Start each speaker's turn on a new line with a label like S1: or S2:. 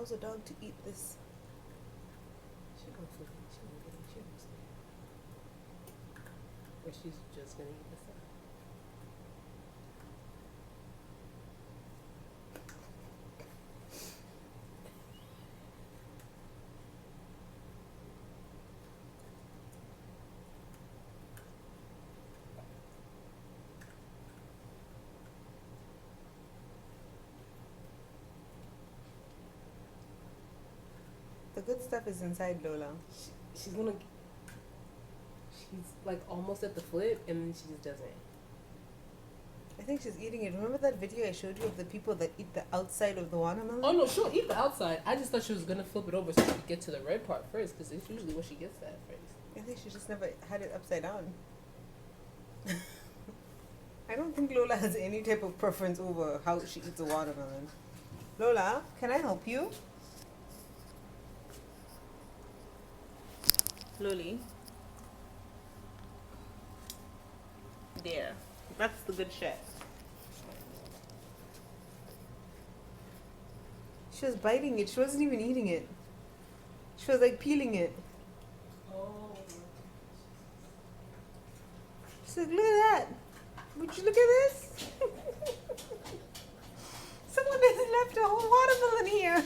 S1: allows a dog to eat this?
S2: She gonna flip it. She gonna get it. Or she's just gonna eat the stuff.
S1: The good stuff is inside Lola.
S2: She's gonna. She's like almost at the flip, and then she just doesn't.
S1: I think she's eating it. Remember that video I showed you of the people that eat the outside of the watermelon?
S2: Oh no, she'll eat the outside. I just thought she was gonna flip it over so she could get to the red part first, because it's usually what she gets that first.
S1: I think she just never had it upside down. I don't think Lola has any type of preference over how she eats a watermelon. Lola, can I help you? Loli. There. That's the good shit. She was biting it. She wasn't even eating it. She was like peeling it.
S2: Oh.
S1: She's like, look at that. Would you look at this? Someone has left a whole watermelon here.